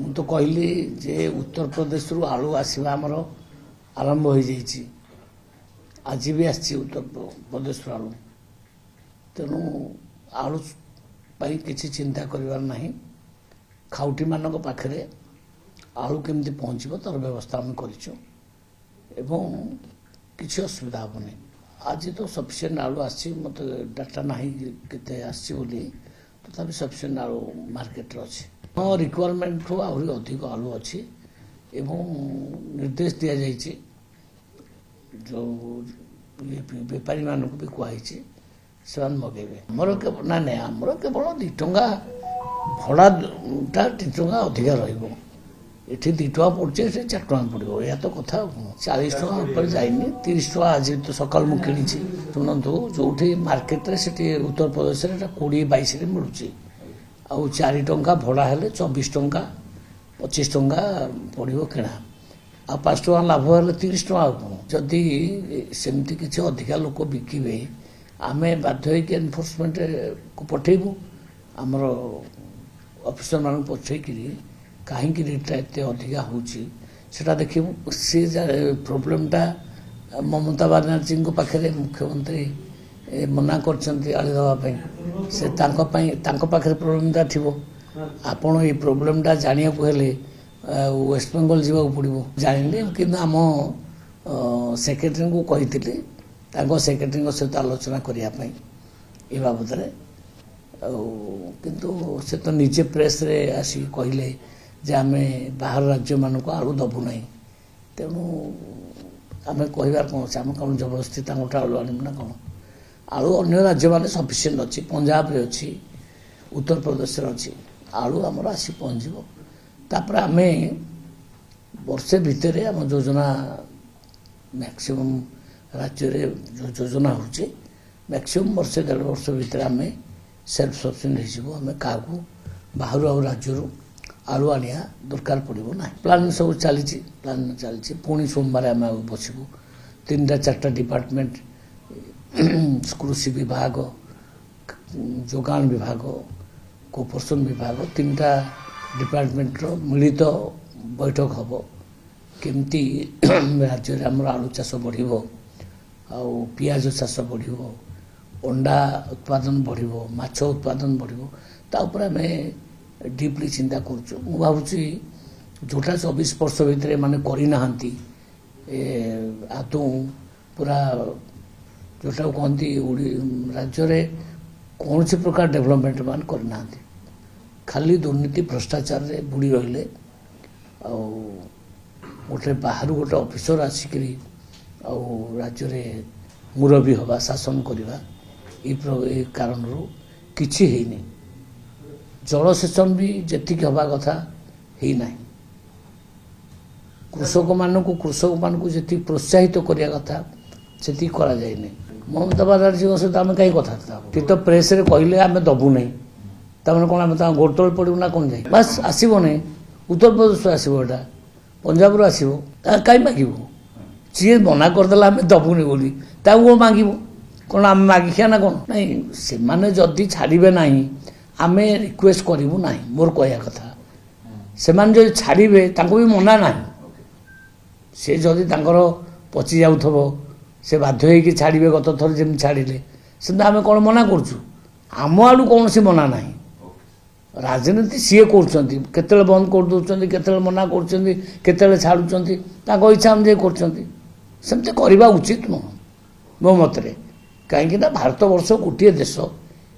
ମୁଁ ତ କହିଲି ଯେ ଉତ୍ତର ପ୍ରଦେଶରୁ ଆଳୁ ଆସିବା ଆମର ଆରମ୍ଭ ହୋଇଯାଇଛି। ଆଜି ବି ଆସିଛି ଉତ୍ତର ପ୍ରଦେଶରୁ ଆଳୁ। ତେଣୁ ଆଳୁ ପାଇଁ କିଛି ଚିନ୍ତା କରିବାର ନାହିଁ। ଖାଉଟିମାନଙ୍କ ପାଖରେ ଆଳୁ କେମିତି ପହଞ୍ଚିବ ତାର ବ୍ୟବସ୍ଥା ଆମେ କରିଛୁ ଏବଂ କିଛି ଅସୁବିଧା ହେବନି। ଆଜି ତ ସଫିସିଏଣ୍ଟ ଆଳୁ ଆସିଛି, ମୋତେ ଡାଟା ନାହିଁ କେତେ ଆସିଛି ବୋଲି, ତଥାପି ସଫିସିଏଣ୍ଟ ଆଳୁ ମାର୍କେଟରେ ଅଛି। ହଁ, ରିକ୍ୱାରମେଣ୍ଟଠୁ ଆହୁରି ଅଧିକ ଆଳୁ ଅଛି ଏବଂ ନିର୍ଦ୍ଦେଶ ଦିଆଯାଇଛି, ଯେଉଁ ବେପାରୀମାନଙ୍କୁ ବି କୁହାଯାଇଛି ସେମାନେ ମଗେଇବେ। ଆମର କେବଳ 2 ଟଙ୍କା ଭଡ଼ାଟା 2 ଟଙ୍କା ଅଧିକା ରହିବ। ଏଠି 2 ଟଙ୍କା ପଡ଼ୁଛି, ଏଠି 4 ଟଙ୍କା ପଡ଼ିବ। ଏହା ତ କଥା। 40 ଟଙ୍କା ଉପରେ ଯାଇନି, 30 ଟଙ୍କା ଆଜି ତ ସକାଳୁ ମୁଁ କିଣିଛି। ଶୁଣନ୍ତୁ, ଯେଉଁଠି ମାର୍କେଟରେ ସେଠି ଉତ୍ତରପ୍ରଦେଶରେ ଏଟା 20-22ରେ ମିଳୁଛି। ଆଉ 4 ଟଙ୍କା ଭଡ଼ା ହେଲେ 24 ଟଙ୍କା 25 ଟଙ୍କା ପଡ଼ିବ କିଣା। ଆଉ 5 ଟଙ୍କା ଲାଭ ହେଲେ 30 ଟଙ୍କା। ଆଉ କ'ଣ? ଯଦି ସେମିତି କିଛି ଅଧିକା ଲୋକ ବିକିବେ, ଆମେ ବାଧ୍ୟ ହୋଇକି ଏନଫୋର୍ସମେଣ୍ଟକୁ ପଠେଇବୁ। ଆମର ଅଫିସରମାନଙ୍କୁ ପଠେଇକିରି କାହିଁକି ରେଟ୍ଟା ଏତେ ଅଧିକା ହେଉଛି ସେଟା ଦେଖିବୁ। ସେ ପ୍ରୋବ୍ଲେମଟା ମମତା ବାନାର୍ଜୀଙ୍କ ପାଖରେ ମୁଖ୍ୟମନ୍ତ୍ରୀ ମନା କରିଛନ୍ତି ଆଳି ଦେବା ପାଇଁ। ସେ ତାଙ୍କ ପାଖରେ ପ୍ରୋବ୍ଲେମଟା ଥିବ। ଆପଣ ଏଇ ପ୍ରୋବ୍ଲେମଟା ଜାଣିବାକୁ ହେଲେ ୱେଷ୍ଟବେଙ୍ଗଲ ଯିବାକୁ ପଡ଼ିବ। ଜାଣିଲେ କିନ୍ତୁ ଆମ ସେକ୍ରେଟାରୀଙ୍କୁ କହିଥିଲି, ତାଙ୍କ ସେକ୍ରେଟାରୀଙ୍କ ସହିତ ଆଲୋଚନା କରିବା ପାଇଁ ଏ ବାବଦରେ। ଆଉ କିନ୍ତୁ ସେ ତ ନିଜେ ପ୍ରେସ୍ରେ ଆସିକି କହିଲେ ଯେ ଆମେ ବାହାର ରାଜ୍ୟମାନଙ୍କୁ ଆଳୁ ଦେବୁ ନାହିଁ। ତେଣୁ ଆମେ କହିବାର କ'ଣ ଅଛି? ଆମେ କ'ଣ ଜବରଦସ୍ତି ତାଙ୍କଠୁ ଆଳୁ ଆଣିବୁ ନା କ'ଣ? ଆଳୁ ଅନ୍ୟ ରାଜ୍ୟମାନେ ସଫିସିଏଣ୍ଟ ଅଛି, ପଞ୍ଜାବରେ ଅଛି, ଉତ୍ତରପ୍ରଦେଶରେ ଅଛି। ଆଳୁ ଆମର ଆସି ପହଞ୍ଚିବ। ତାପରେ ଆମେ ବର୍ଷେ ଭିତରେ ଆମ ଯୋଜନା ମ୍ୟାକ୍ସିମମ୍ ରାଜ୍ୟରେ ଯେଉଁ ଯୋଜନା ହେଉଛି, ମ୍ୟାକ୍ସିମମ୍ ବର୍ଷେ 1.5 ବର୍ଷ ଭିତରେ ଆମେ ସେଲ୍ଫ ସଫିସିଏଣ୍ଟ ହେଇଯିବ। ଆମେ କାହାକୁ ବାହାରୁ ଆଉ ରାଜ୍ୟରୁ ଆଳୁ ଆଣିବା ଦରକାର ପଡ଼ିବ ନାହିଁ। ପ୍ଲାନିଂ ସବୁ ଚାଲିଛି। ପୁଣି ସୋମବାର ଆମେ ଆଉ ବସିବୁ। 3-4ଟା ଡିପାର୍ଟମେଣ୍ଟ, କୃଷି ବିଭାଗ, ଯୋଗାଣ ବିଭାଗ, କୋପରେସନ ବିଭାଗ, 3ଟା ଡିପାର୍ଟମେଣ୍ଟର ମିଳିତ ବୈଠକ ହେବ। କେମିତି ରାଜ୍ୟରେ ଆମର ଆଳୁ ଚାଷ ବଢ଼ିବ, ଆଉ ପିଆଜ ଚାଷ ବଢ଼ିବ, ଅଣ୍ଡା ଉତ୍ପାଦନ ବଢ଼ିବ, ମାଛ ଉତ୍ପାଦନ ବଢ଼ିବ, ତା ଉପରେ ଆମେ ଡିପଲି ଚିନ୍ତା କରୁଛୁ। ମୁଁ ଭାବୁଛି ଯେଉଁଟା 24 ବର୍ଷ ଭିତରେ ମାନେ କରିନାହାନ୍ତି ଆଦୌ ପୁରା, ଯେଉଁଟାକୁ କହନ୍ତି ରାଜ୍ୟରେ କୌଣସି ପ୍ରକାର ଡେଭଲପମେଣ୍ଟ ମାନେ କରିନାହାନ୍ତି। ଖାଲି ଦୁର୍ନୀତି ଭ୍ରଷ୍ଟାଚାରରେ ବୁଡ଼ି ରହିଲେ। ଆଉ ବାହାରୁ ଗୋଟେ ଅଫିସର ଆସିକିରି ଆଉ ରାଜ୍ୟରେ ମୁରବୀ ହେବା, ଶାସନ କରିବା, ଏ କାରଣରୁ କିଛି ହେଇନି। ଜଳସେଚନ ବି ଯେତିକି ହେବା କଥା ହେଇନାହିଁ। କୃଷକମାନଙ୍କୁ ଯେତିକି ପ୍ରୋତ୍ସାହିତ କରିବା କଥା ସେତିକି କରାଯାଇନି। ମମତା ବାନାର୍ଜୀଙ୍କ ସହିତ ଆମେ କାହିଁ କଥାବାର୍ତ୍ତା ହେବୁ? କି ତ ପ୍ରେସ୍ରେ କହିଲେ ଆମେ ଦେବୁ ନାହିଁ, ତାମାନେ କ'ଣ ଆମେ ତାଙ୍କ ଗୋଡ଼ ତଳେ ପଡ଼ିବୁ ନା କ'ଣ? ଯାଇ ବାସ୍ ଆସିବ ନାହିଁ। ଉତ୍ତରପ୍ରଦେଶରୁ ଆସିବ, ଏଇଟା ପଞ୍ଜାବରୁ ଆସିବ, କାହିଁ ମାଗିବୁ? ସିଏ ମନା କରିଦେଲା ଆମେ ଦେବୁନି ବୋଲି, ତାକୁ କ'ଣ ମାଗିବୁ? କ'ଣ ଆମେ ମାଗିଖିଆ ନା କ'ଣ? ନାଇଁ, ସେମାନେ ଯଦି ଛାଡ଼ିବେ ନାହିଁ ଆମେ ରିକ୍ୱେଷ୍ଟ କରିବୁ ନାହିଁ। ମୋର କହିବା କଥା, ସେମାନେ ଯଦି ଛାଡ଼ିବେ ତାଙ୍କୁ ବି ମନା ନାହିଁ। ସେ ଯଦି ତାଙ୍କର ପଚି ଯାଉଥିବ, ସେ ବାଧ୍ୟ ହେଇକି ଛାଡ଼ିବେ, ଗତ ଥର ଯେମିତି ଛାଡ଼ିଲେ, ସେମିତି ଆମେ କ'ଣ ମନା କରୁଛୁ? ଆମ ଆଡ଼ୁ କୌଣସି ମନା ନାହିଁ। ରାଜନୀତି ସିଏ କରୁଛନ୍ତି, କେତେବେଳେ ବନ୍ଦ କରିଦେଉଛନ୍ତି, କେତେବେଳେ ମନା କରୁଛନ୍ତି, କେତେବେଳେ ଛାଡ଼ୁଛନ୍ତି, ତାଙ୍କ ଇଚ୍ଛା ଅନୁଯାୟୀ କରୁଛନ୍ତି। ସେମିତି କରିବା ଉଚିତ ନୁହଁ ମୋ ମତରେ। କାହିଁକିନା ଭାରତବର୍ଷ ଗୋଟିଏ ଦେଶ,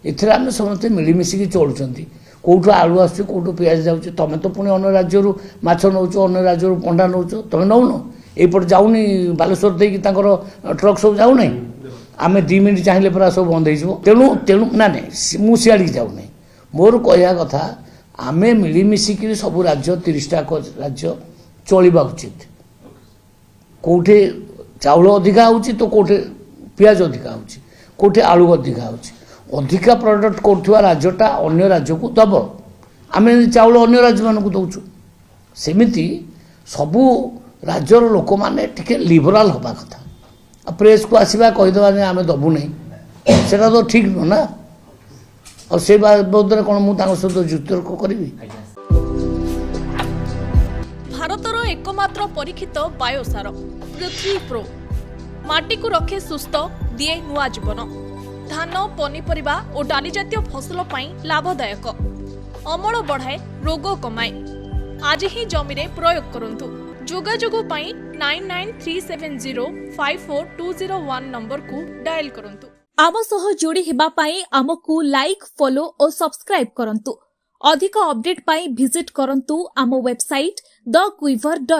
ଏଥିରେ ଆମେ ସମସ୍ତେ ମିଳିମିଶିକି ଚଳୁଛନ୍ତି। କେଉଁଠୁ ଆଳୁ ଆସୁଛି, କେଉଁଠୁ ପିଆଜ ଯାଉଛି। ତମେ ତ ପୁଣି ଅନ୍ୟ ରାଜ୍ୟରୁ ମାଛ ନେଉଛ, ଅନ୍ୟ ରାଜ୍ୟରୁ ଅଣ୍ଡା ନେଉଛ, ତମେ ନେଉନ? ଏଇପଟେ ଯାଉନି, ବାଲେଶ୍ୱର ଦେଇକି ତାଙ୍କର ଟ୍ରକ୍ ସବୁ ଯାଉନାହିଁ? ଆମେ 2 ମିନିଟ୍ ଚାହିଁଲେ ପୁରା ସବୁ ବନ୍ଦ ହେଇଯିବ। ତେଣୁ ନାଇଁ, ମୁଁ ସିଆଡ଼ିକି ଯାଉନାହିଁ। ମୋର କହିବା କଥା, ଆମେ ମିଳିମିଶିକିରି ସବୁ ରାଜ୍ୟ, 30ଟା ରାଜ୍ୟ ଚଳିବା ଉଚିତ। କେଉଁଠି ଚାଉଳ ଅଧିକା ହେଉଛି ତ କେଉଁଠି ପିଆଜ ଅଧିକା ହେଉଛି, କେଉଁଠି ଆଳୁ ଅଧିକା ହେଉଛି। ଅଧିକା ପ୍ରଡକ୍ଟ କରୁଥିବା ରାଜ୍ୟଟା ଅନ୍ୟ ରାଜ୍ୟକୁ ଦେବ। ଆମେ ଚାଉଳ ଅନ୍ୟ ରାଜ୍ୟମାନଙ୍କୁ ଦେଉଛୁ। ସେମିତି ସବୁ ରାଜ୍ୟର ଲୋକମାନେ ଟିକେ ଲିବରାଲ ହେବା କଥା। ଆଉ ପ୍ରେସ୍କୁ ଆସିବା କହିଦେବା ଯେ ଆମେ ଦେବୁ ନାହିଁ, ସେଟା ତ ଠିକ୍ ନୁହଁ ନା। ଆଉ ସେ ବାବଦରେ କ'ଣ ମୁଁ ତାଙ୍କ ସହିତ ଯୁକ୍ତତର୍କ କରିବି? एकमात्र परीक्षित बायोसार पृथ्वी प्रो माटी को रखे सुस्थ दिए नुआ जीवन धान पनीपरिबा और डाली जातीय फसल पाई लाभदायक अमल बढ़ाए रोग कमाए आज ही जमी रे प्रयोग करंतु जोगाजोग पाई 9937054201 नंबर को डायल करंतु। आम सह जोड़ी हेबा पाई आमको लाइक फॉलो और सब्सक्राइब करंतु। अधिक अपडेट पाई विजिट करंतु आम वेबसाइट thequiver.in